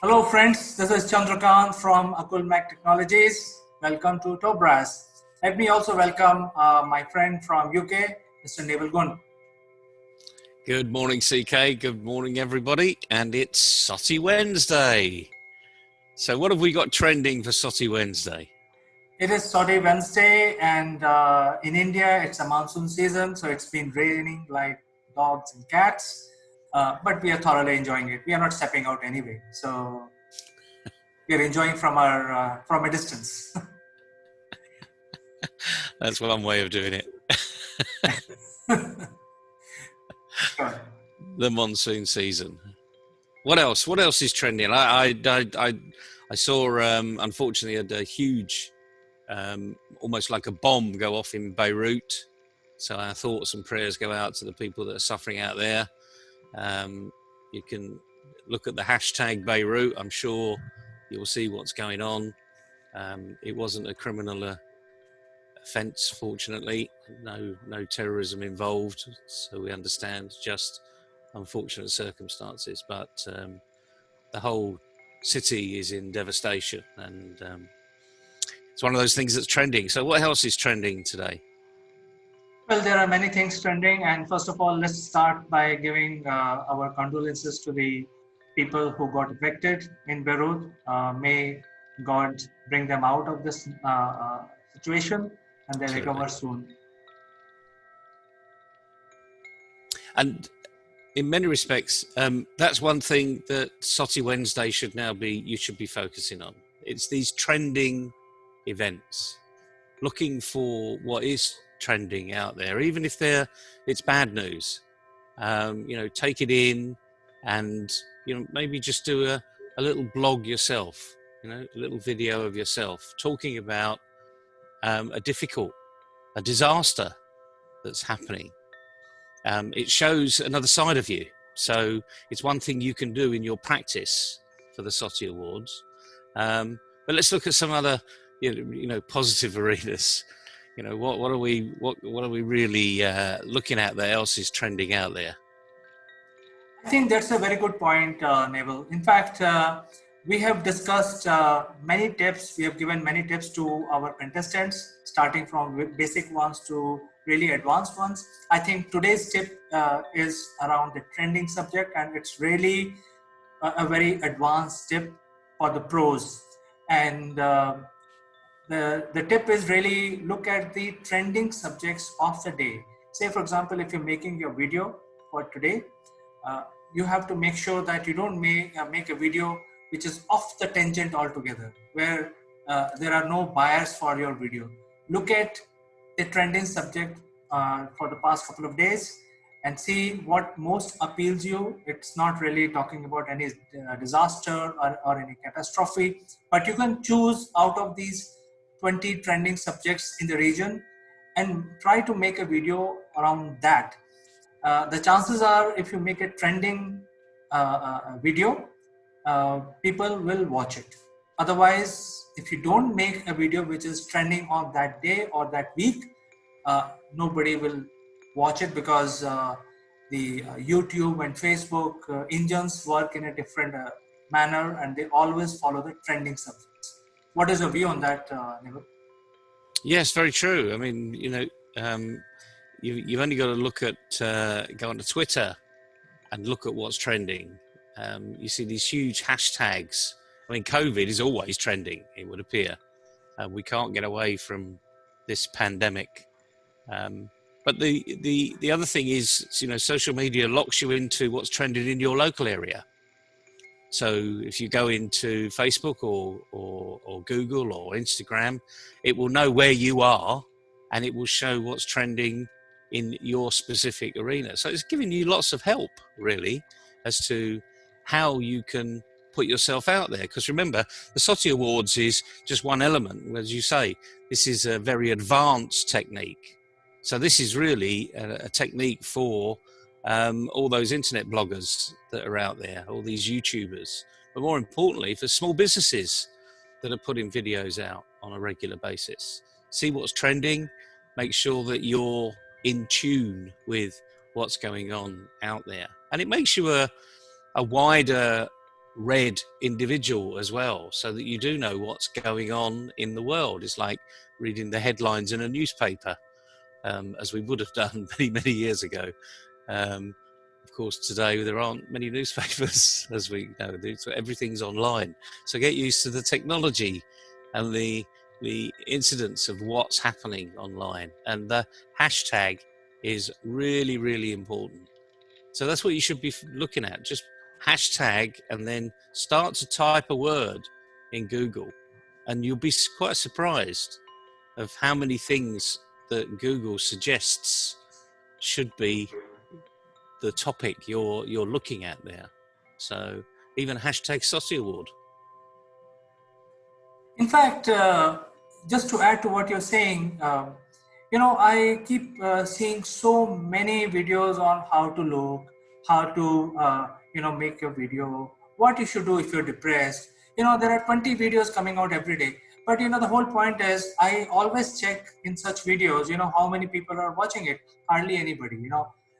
Hello friends, this is Chandrakant from Akul Mac Technologies. Welcome to TopBrass. Let me also welcome my friend from UK, Mr. Naval Gun. Good morning, CK. Good morning, everybody. And it's Sotty Wednesday. So what have we got trending for Sotty Wednesday? It is Saturday Wednesday, and in India it's a monsoon season, so it's been raining like dogs and cats. But we are thoroughly enjoying it. We are not stepping out anyway, so we are enjoying from a distance. That's one way of doing it. Sure. The monsoon season. What else? What else is trending? I saw, unfortunately, a huge, almost like a bomb go off in Beirut. So our thoughts and prayers go out to the people that are suffering out there. You can look at the hashtag Beirut. I'm sure you'll see what's going on. It wasn't a criminal offence, fortunately. No terrorism involved, so we understand just unfortunate circumstances. But the whole city is in devastation, and it's one of those things that's trending. So what else is trending today? Well, there are many things trending, and first of all, let's start by giving our condolences to the people who got affected in Beirut. May God bring them out of this situation and they Absolutely. recover soon. And in many respects, that's one thing that Sotty Wednesday should now be, you should be focusing on. It's these trending events, looking for what is trending out there, even if it's bad news. Take it in and, maybe just do a little blog yourself, a little video of yourself talking about a disaster that's happening. It shows another side of you. So it's one thing you can do in your practice for the SOTI Awards. But let's look at some other, positive arenas. What are we really looking at that else is trending out there? I think that's a very good point, Neville. In fact, we have discussed many tips. We have given many tips to our contestants, starting from basic ones to really advanced ones. I think today's tip is around the trending subject, and it's really a very advanced tip for the pros. And the tip is really look at the trending subjects of the day. Say, for example, if you're making your video for today, you have to make sure that you don't make a video which is off the tangent altogether, where there are no buyers for your video. Look at the trending subject for the past couple of days and see what most appeals you. It's not really talking about any disaster or any catastrophe, but you can choose out of these 20 trending subjects in the region and try to make a video around that. The chances are, if you make a trending video, people will watch it. Otherwise, if you don't make a video which is trending on that day or that week, nobody will watch it because the YouTube and Facebook engines work in a different manner, and they always follow the trending subjects. What is your view on that, Neville? Yes, very true. I mean, you've only got to look at go onto Twitter and look at what's trending. You see these huge hashtags. I mean, COVID is always trending, it would appear. We can't get away from this pandemic. But the other thing is, social media locks you into what's trending in your local area. So if you go into Facebook or Google or Instagram, it will know where you are and it will show what's trending in your specific arena. So it's giving you lots of help, really, as to how you can put yourself out there. Because remember, the SOTI Awards is just one element. As you say, this is a very advanced technique. So this is really a technique for all those internet bloggers that are out there, all these YouTubers, but more importantly, for small businesses that are putting videos out on a regular basis. See what's trending, make sure that you're in tune with what's going on out there. And it makes you a wider read individual as well, so that you do know what's going on in the world. It's like reading the headlines in a newspaper, as we would have done many years ago. Of course, today there aren't many newspapers, as we know, so everything's online. So get used to the technology and the incidence of what's happening online. And the hashtag is really important. So that's what you should be looking at. Just hashtag and then start to type a word in Google, and you'll be quite surprised of how many things that Google suggests should be the topic you're looking at there. So even hashtag Saucy Award. In fact, just to add to what you're saying, I keep seeing so many videos on how to look, how to, make a video, what you should do if you're depressed. There are 20 videos coming out every day. But, the whole point is I always check in such videos, how many people are watching it. Hardly anybody.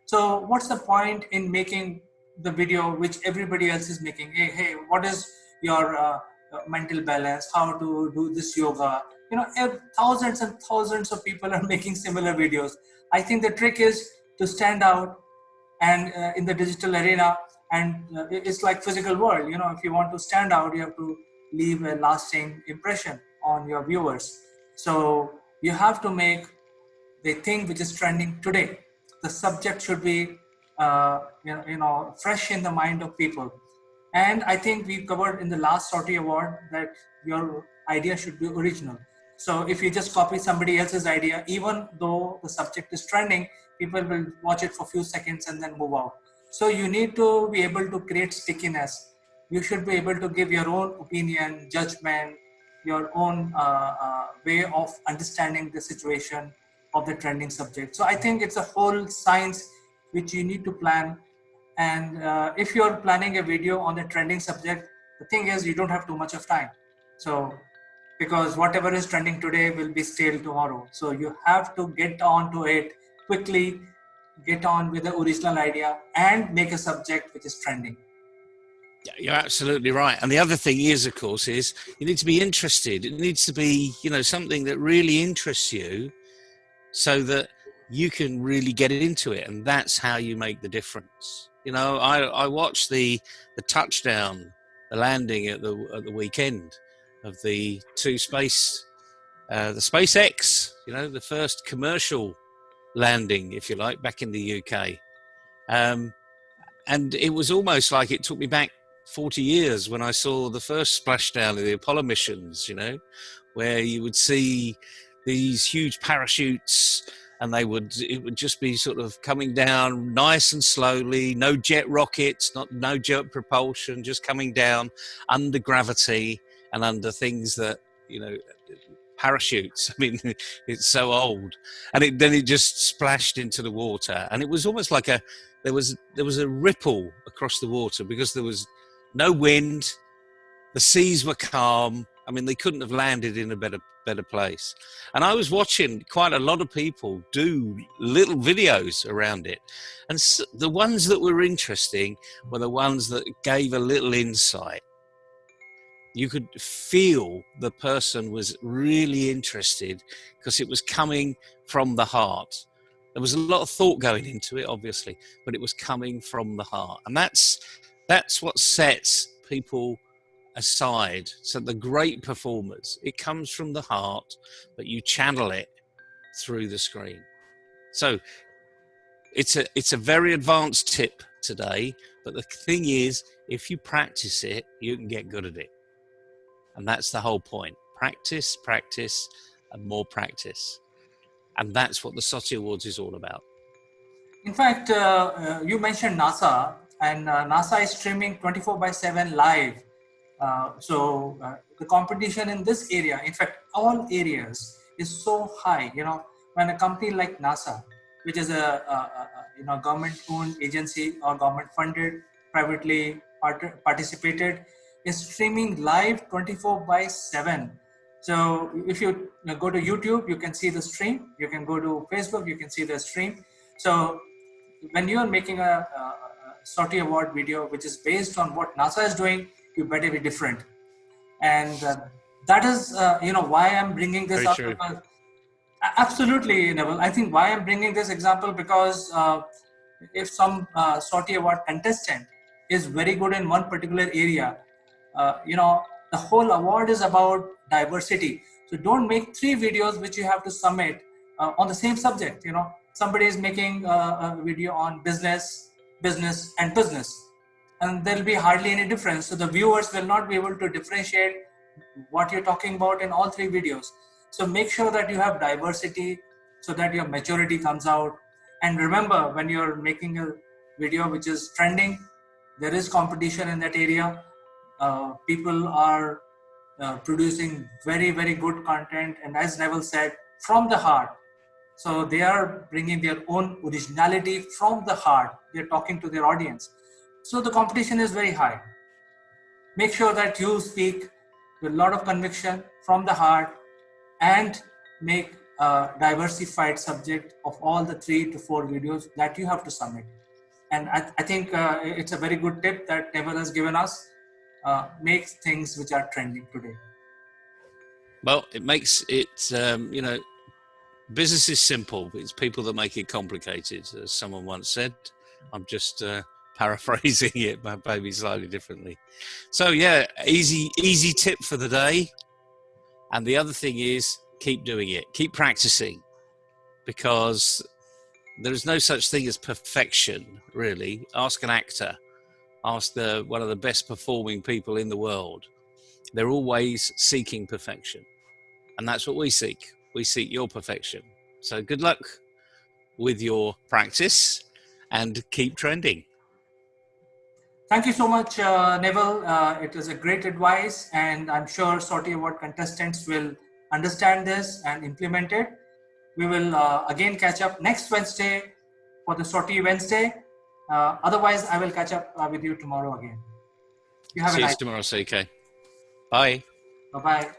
So what's the point in making the video which everybody else is making? Hey, what is your mental balance, how to do this yoga? Thousands and thousands of people are making similar videos. I think the trick is to stand out and in the digital arena, and it's like physical world. If you want to stand out, you have to leave a lasting impression on your viewers. So you have to make the thing which is trending today. The subject should be fresh in the mind of people. And I think we covered in the last Sortie Award that your idea should be original. So if you just copy somebody else's idea, even though the subject is trending, people will watch it for a few seconds and then move out. So you need to be able to create stickiness. You should be able to give your own opinion, judgment, your own way of understanding the situation of the trending subject. So I think it's a whole science which you need to plan. And if you're planning a video on the trending subject, the thing is you don't have too much of time. So because whatever is trending today will be stale tomorrow. So you have to get on to it quickly, get on with the original idea and make a subject which is trending. You're absolutely right. And the other thing is, of course, is you need to be interested. It needs to be, something that really interests you, so that you can really get into it. And that's how you make the difference. I watched the touchdown, the landing at the weekend of the the SpaceX, the first commercial landing, if you like, back in the UK. And it was almost like it took me back 40 years when I saw the first splashdown of the Apollo missions, where you would see these huge parachutes, and it would just be sort of coming down nice and slowly, no jet rockets, no jet propulsion, just coming down under gravity and under things that, parachutes. I mean, it's so old. And then it just splashed into the water, and it was almost like there was a ripple across the water because there was no wind, the seas were calm. I mean, they couldn't have landed in a better place. And I was watching quite a lot of people do little videos around it. And the ones that were interesting were the ones that gave a little insight. You could feel the person was really interested because it was coming from the heart. There was a lot of thought going into it, obviously, but it was coming from the heart. And that's what sets people aside. So the great performers, it comes from the heart, but you channel it through the screen. So it's a very advanced tip today, but the thing is, if you practice it, you can get good at it. And that's the whole point. Practice, and more practice. And that's what the Saucy Awards is all about. In fact, you mentioned NASA, and NASA is streaming 24/7 live. So the competition in this area, in fact, all areas, is so high. When a company like NASA, which is a government-owned agency or government-funded, privately participated, is streaming live 24/7. So if you go to YouTube, you can see the stream. You can go to Facebook, you can see the stream. So when you are making a Sauty Award video, which is based on what NASA is doing, you better be different. And that is, why I'm bringing this Very up. true. Because, absolutely, Neville. I think why I'm bringing this example because if some Sortie Award contestant is very good in one particular area, the whole award is about diversity. So don't make 3 videos which you have to submit on the same subject. Somebody is making a video on business, and business, and there'll be hardly any difference. So the viewers will not be able to differentiate what you're talking about in all 3 videos. So make sure that you have diversity so that your maturity comes out. And remember, when you're making a video which is trending, there is competition in that area. People are producing very, very good content. And as Neville said, from the heart. So they are bringing their own originality from the heart. They're talking to their audience. So the competition is very high. Make sure that you speak with a lot of conviction from the heart and make a diversified subject of all the 3 to 4 videos that you have to submit. And I think it's a very good tip that Neville has given us. Make things which are trending today. Well, it makes it, business is simple, but it's people that make it complicated, as someone once said. I'm just paraphrasing it, but maybe slightly differently. So yeah, easy tip for the day. And the other thing is keep doing it, keep practicing, because there is no such thing as perfection, really. Ask an actor, ask one of the best performing people in the world. They're always seeking perfection. And that's what we seek. We seek your perfection. So good luck with your practice and keep trending. Thank you so much, Neville. It is a great advice, and I'm sure Sortie Award contestants will understand this and implement it. We will again catch up next Wednesday for the Sortie Wednesday. Otherwise, I will catch up with you tomorrow again. You have See a you nice tomorrow, CK. Bye. Bye-bye.